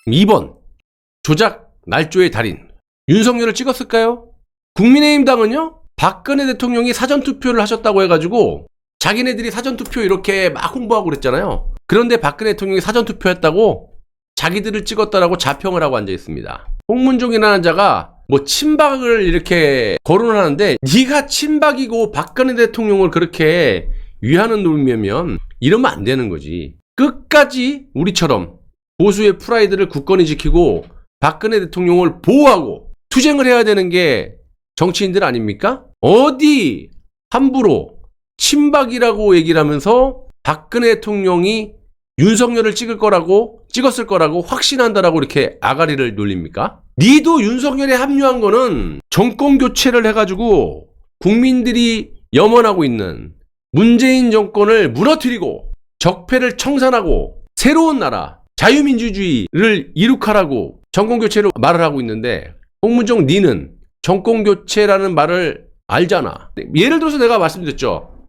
2번 조작 날조의 달인 윤석열을 찍었을까요? 국민의힘당은요 박근혜 대통령이 사전투표를 하셨다고 해가지고 자기네들이 사전투표 이렇게 막 홍보하고 그랬잖아요. 그런데 박근혜 대통령이 사전투표했다고 자기들을 찍었다라고 자평을 하고 앉아있습니다. 홍문종이라는 자가 뭐 친박을 이렇게 거론을 하는데, 네가 친박이고 박근혜 대통령을 그렇게 위하는 놈이면 이러면 안 되는 거지. 끝까지 우리처럼 보수의 프라이드를 굳건히 지키고 박근혜 대통령을 보호하고 투쟁을 해야 되는 게 정치인들 아닙니까? 어디 함부로 친박이라고 얘기를 하면서 박근혜 대통령이 윤석열을 찍었을 거라고 확신한다라고 이렇게 아가리를 놀립니까? 니도 윤석열에 합류한 거는 정권 교체를 해가지고 국민들이 염원하고 있는 문재인 정권을 무너뜨리고 적폐를 청산하고 새로운 나라 자유민주주의를 이룩하라고 정권 교체로 말을 하고 있는데, 홍문종 니는 정권 교체라는 말을 알잖아. 예를 들어서 내가 말씀드렸죠.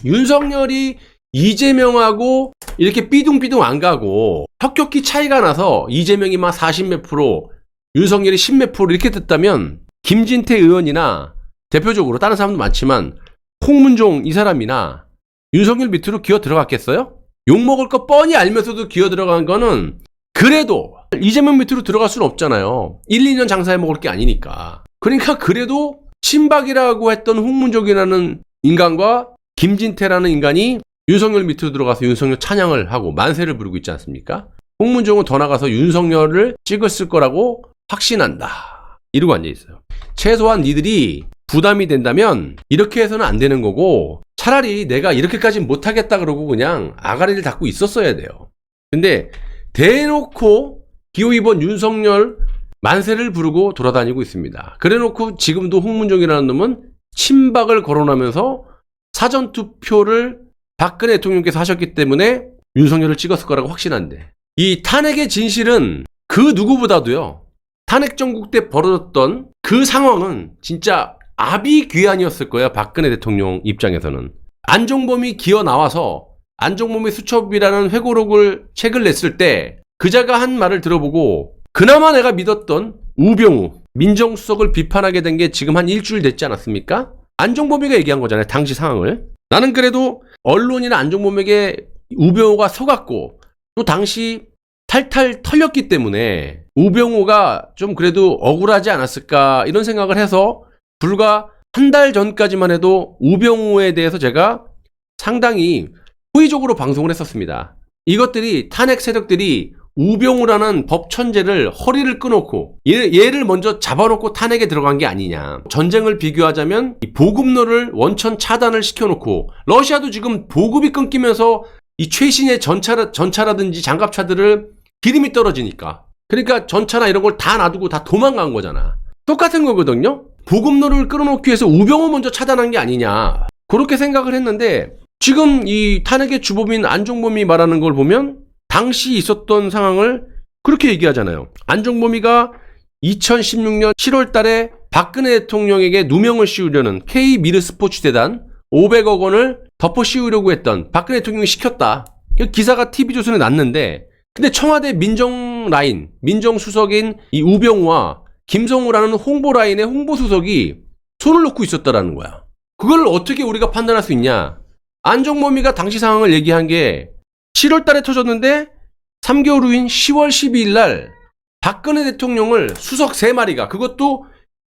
윤석열이 이재명하고 이렇게 삐둥삐둥 안 가고 혁혁히 차이가 나서 이재명이 막 40몇 프로, 윤석열이 10몇 프로 이렇게 됐다면 김진태 의원이나 대표적으로 다른 사람도 많지만 홍문종 이 사람이나 윤석열 밑으로 기어 들어갔겠어요? 욕먹을 거 뻔히 알면서도 기어 들어간 거는 그래도 이재명 밑으로 들어갈 수는 없잖아요. 1, 2년 장사해 먹을 게 아니니까. 그러니까 그래도 친박이라고 했던 홍문종이라는 인간과 김진태라는 인간이 윤석열 밑으로 들어가서 윤석열 찬양을 하고 만세를 부르고 있지 않습니까? 홍문종은 더 나가서 윤석열을 찍었을 거라고 확신한다 이러고 앉아있어요. 최소한 니들이 부담이 된다면 이렇게 해서는 안 되는 거고, 차라리 내가 이렇게까지 못하겠다 그러고 그냥 아가리를 닫고 있었어야 돼요. 근데 대놓고 기호 2번 윤석열 만세를 부르고 돌아다니고 있습니다. 그래놓고 지금도 홍문종이라는 놈은 친박을 거론하면서 사전투표를 박근혜 대통령께서 하셨기 때문에 윤석열을 찍었을 거라고 확신한대. 이 탄핵의 진실은 그 누구보다도요, 탄핵 정국 때 벌어졌던 그 상황은 진짜 아비귀환이었을 거예요. 박근혜 대통령 입장에서는. 안종범이 기어 나와서 안종범의 수첩이라는 회고록을 책을 냈을 때 그자가 한 말을 들어보고 그나마 내가 믿었던 우병우 민정수석을 비판하게 된 게 지금 한 일주일 됐지 않았습니까? 안종범이가 얘기한 거잖아요. 당시 상황을. 나는 그래도 언론이나 안종범에게 우병우가 속았고 또 당시 탈탈 털렸기 때문에 우병우가 좀 그래도 억울하지 않았을까 이런 생각을 해서 불과 한 달 전까지만 해도 우병우에 대해서 제가 상당히 호의적으로 방송을 했었습니다. 이것들이 탄핵 세력들이 우병우라는 법천재를 허리를 끊어놓고 얘를 먼저 잡아놓고 탄핵에 들어간 게 아니냐. 전쟁을 비교하자면 보급로를 원천 차단을 시켜놓고, 러시아도 지금 보급이 끊기면서 이 최신의 전차라든지 장갑차들을 기름이 떨어지니까, 그러니까 전차나 이런 걸 다 놔두고 다 도망간 거잖아. 똑같은 거거든요. 보급로를 끌어놓기 위해서 우병우 먼저 차단한 게 아니냐, 그렇게 생각을 했는데, 지금 이 탄핵의 주범인 안종범이 말하는 걸 보면 당시 있었던 상황을 그렇게 얘기하잖아요. 안종범이가 2016년 7월 달에 박근혜 대통령에게 누명을 씌우려는 K미르스포츠재단 500억 원을 덮어 씌우려고 했던 박근혜 대통령이 시켰다. 기사가 TV조선에 났는데, 근데 청와대 민정라인, 민정수석인 이 우병우와 김성우라는 홍보라인의 홍보수석이 손을 놓고 있었다라는 거야. 그걸 어떻게 우리가 판단할 수 있냐? 안종범이가 당시 상황을 얘기한 게 7월 달에 터졌는데 3개월 후인 10월 12일 날 박근혜 대통령을 수석 3마리가, 그것도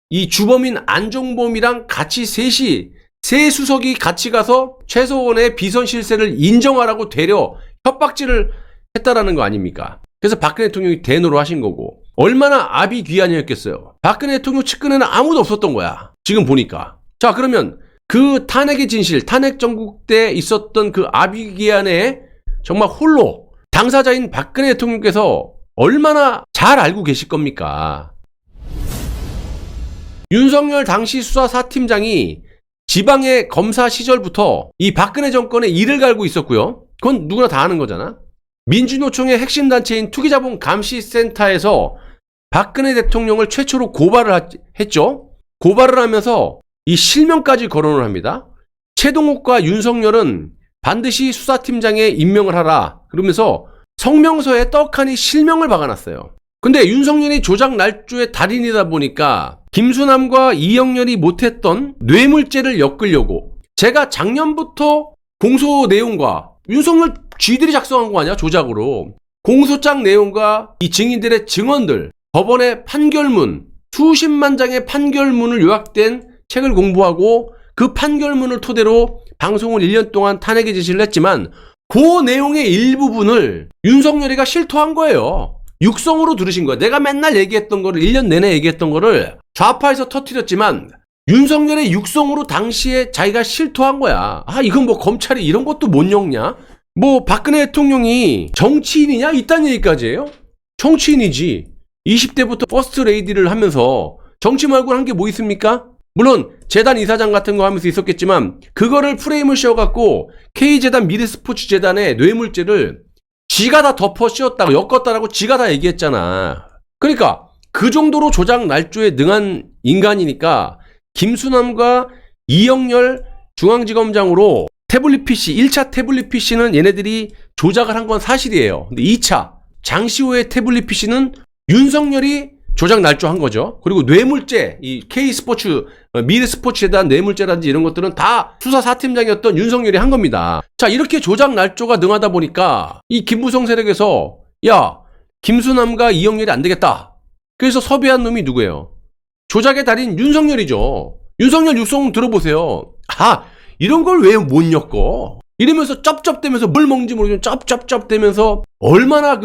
이 주범인 안종범이랑 같이 세 수석이 같이 가서 최소원의 비선 실세를 인정하라고 되려 협박질을 했다라는 거 아닙니까? 그래서 박근혜 대통령이 대노로 하신 거고, 얼마나 아비귀환이었겠어요. 박근혜 대통령 측근에는 아무도 없었던 거야, 지금 보니까. 자, 그러면 그 탄핵의 진실, 탄핵 정국 때 있었던 그 아비귀환에 정말 홀로 당사자인 박근혜 대통령께서 얼마나 잘 알고 계실 겁니까? 윤석열 당시 수사사팀장이 지방의 검사 시절부터 이 박근혜 정권에 이를 갈고 있었고요. 그건 누구나 다 아는 거잖아. 민주노총의 핵심 단체인 투기자본 감시센터에서 박근혜 대통령을 최초로 고발을 했죠. 고발을 하면서 이 실명까지 거론을 합니다. 최동욱과 윤석열은 반드시 수사팀장에 임명을 하라, 그러면서 성명서에 떡하니 실명을 박아놨어요. 근데 윤석열이 조작 날조의 달인이다 보니까 김수남과 이영렬이 못했던 뇌물죄를 엮으려고 제가 작년부터 공소 내용과 윤석열 쥐들이 작성한 거 아니야? 조작으로. 공소장 내용과 이 증인들의 증언들, 법원의 판결문, 수십만 장의 판결문을 요약된 책을 공부하고 그 판결문을 토대로 방송을 1년 동안 탄핵의 지시를 했지만 그 내용의 일부분을 윤석열이가 실토한 거예요. 육성으로 들으신 거야. 내가 맨날 얘기했던 거를 1년 내내 얘기했던 거를 좌파에서 터뜨렸지만 윤석열의 육성으로 당시에 자기가 실토한 거야. 아, 이건 뭐 검찰이 이런 것도 못 엮냐? 뭐 박근혜 대통령이 정치인이냐? 이딴 얘기까지 해요? 정치인이지. 20대부터 퍼스트 레이디를 하면서 정치 말고 한 게 뭐 있습니까? 물론 재단 이사장 같은 거 하면서 있었겠지만 그거를 프레임을 씌워갖고 K재단 미래스포츠재단의 뇌물죄를 지가 다 덮어 씌웠다고 엮었다라고 지가 다 얘기했잖아. 그러니까 그 정도로 조작 날조에 능한 인간이니까 김수남과 이영렬 중앙지검장으로 태블릿 PC, 1차 태블릿 PC는 얘네들이 조작을 한 건 사실이에요. 근데 2차 장시호의 태블릿 PC는 윤석열이 조작 날조한 거죠. 그리고 뇌물죄, 이 K스포츠, 미래스포츠에 대한 뇌물죄라든지 이런 것들은 다 수사 4팀장이었던 윤석열이 한 겁니다. 자, 이렇게 조작 날조가 능하다 보니까 이 김무성 세력에서 야, 김수남과 이영렬이 안 되겠다. 그래서 섭외한 놈이 누구예요? 조작의 달인 윤석열이죠. 윤석열 육성 들어보세요. 아, 이런 걸 왜 못 엮어? 이러면서 쩝쩝대면서 뭘 먹는지 모르겠지만 쩝쩝쩝대면서 얼마나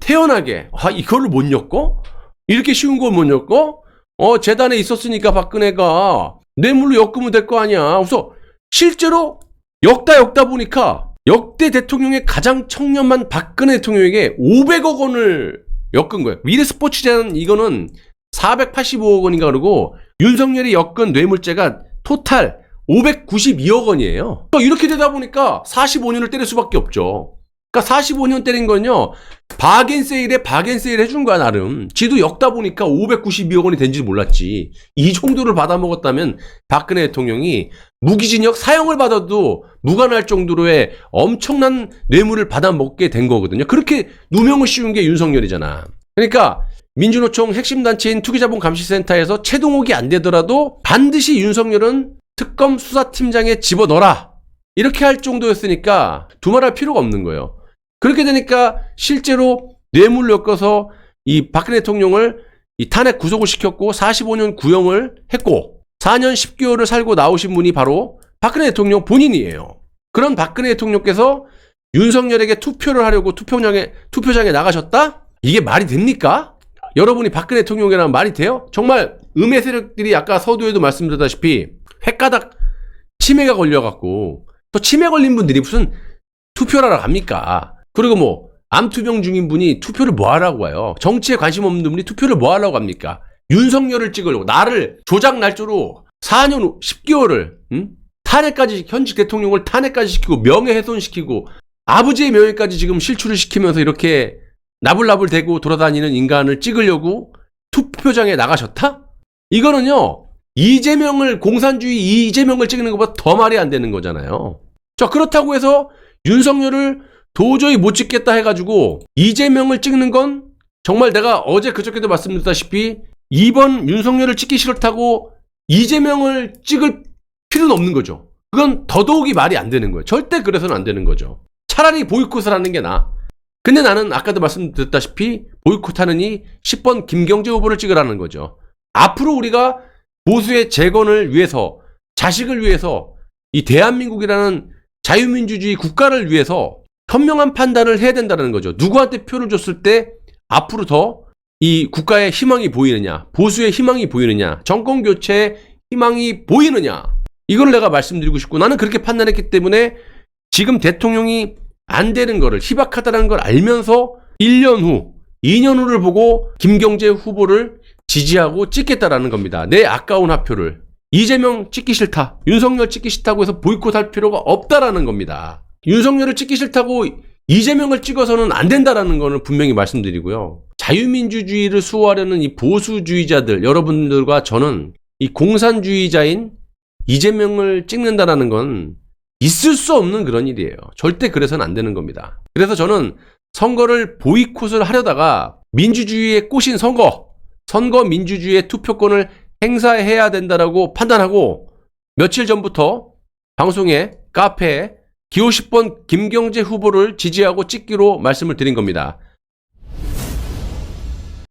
태연하게 이거를 못 엮어? 이렇게 쉬운 걸 못 엮어? 재단에 있었으니까 박근혜가 뇌물로 엮으면 될 거 아니야. 그래서 실제로 엮다 보니까 역대 대통령의 가장 청렴한 박근혜 대통령에게 500억 원을 엮은 거예요. 미래스포츠재단 이거는 485억 원인가 그러고 윤석열이 엮은 뇌물죄가 토탈 592억 원이에요. 이렇게 되다 보니까 45년을 때릴 수밖에 없죠. 그러니까 45년 때린 건요, 바겐세일에 바겐세일 해준 거야, 나름. 지도 엮다 보니까 592억 원이 된지 몰랐지. 이 정도를 받아먹었다면 박근혜 대통령이 무기징역 사형을 받아도 무관할 정도로의 엄청난 뇌물을 받아먹게 된 거거든요. 그렇게 누명을 씌운 게 윤석열이잖아. 그러니까 민주노총 핵심 단체인 투기자본감시센터에서 채동옥이 안 되더라도 반드시 윤석열은 특검 수사팀장에 집어넣어라. 이렇게 할 정도였으니까 두말할 필요가 없는 거예요. 그렇게 되니까 실제로 뇌물을 엮어서 이 박근혜 대통령을 이 탄핵 구속을 시켰고 45년 구형을 했고 4년 10개월을 살고 나오신 분이 바로 박근혜 대통령 본인이에요. 그런 박근혜 대통령께서 윤석열에게 투표를 하려고 투표장에 나가셨다? 이게 말이 됩니까? 여러분이 박근혜 대통령이라면 말이 돼요? 정말 음해 세력들이 아까 서두에도 말씀드렸다시피 횟가닥 치매가 걸려갖고 또 치매 걸린 분들이 무슨 투표를 하러 갑니까? 그리고 뭐 암투병 중인 분이 투표를 뭐 하라고 와요? 정치에 관심 없는 분이 투표를 뭐 하려고 합니까? 윤석열을 찍으려고 나를 조작 날조로 4년 10개월을 탄핵까지 현직 대통령을 탄핵까지 시키고 명예훼손시키고 아버지의 명예까지 지금 실추를 시키면서 이렇게 나불나불 대고 돌아다니는 인간을 찍으려고 투표장에 나가셨다? 이거는요, 이재명을 공산주의 이재명을 찍는 것보다 더 말이 안 되는 거잖아요. 자, 그렇다고 해서 윤석열을 도저히 못 찍겠다 해가지고 이재명을 찍는 건 정말 내가 어제 그저께도 말씀드렸다시피 이번 윤석열을 찍기 싫다고 이재명을 찍을 필요는 없는 거죠. 그건 더더욱이 말이 안 되는 거예요. 절대 그래서는 안 되는 거죠. 차라리 보이콧을 하는 게 나아. 근데 나는 아까도 말씀드렸다시피 보이콧하느니 10번 김경재 후보를 찍으라는 거죠. 앞으로 우리가 보수의 재건을 위해서, 자식을 위해서, 이 대한민국이라는 자유민주주의 국가를 위해서 현명한 판단을 해야 된다는 거죠. 누구한테 표를 줬을 때 앞으로 더 이 국가의 희망이 보이느냐, 보수의 희망이 보이느냐, 정권 교체의 희망이 보이느냐, 이걸 내가 말씀드리고 싶고, 나는 그렇게 판단했기 때문에 지금 대통령이 안 되는 거를, 희박하다는 걸 알면서 1년 후, 2년 후를 보고 김경재 후보를 지지하고 찍겠다라는 겁니다. 내 아까운 화표를. 이재명 찍기 싫다, 윤석열 찍기 싫다고 해서 보이콧할 필요가 없다라는 겁니다. 윤석열을 찍기 싫다고 이재명을 찍어서는 안 된다라는 거는 분명히 말씀드리고요. 자유민주주의를 수호하려는 이 보수주의자들, 여러분들과 저는 이 공산주의자인 이재명을 찍는다라는 건 있을 수 없는 그런 일이에요. 절대 그래서는 안 되는 겁니다. 그래서 저는 선거를 보이콧을 하려다가 민주주의에 꼬신 선거 민주주의의 투표권을 행사해야 된다라고 판단하고 며칠 전부터 방송에 카페에 기호 10번 김경재 후보를 지지하고 찍기로 말씀을 드린 겁니다.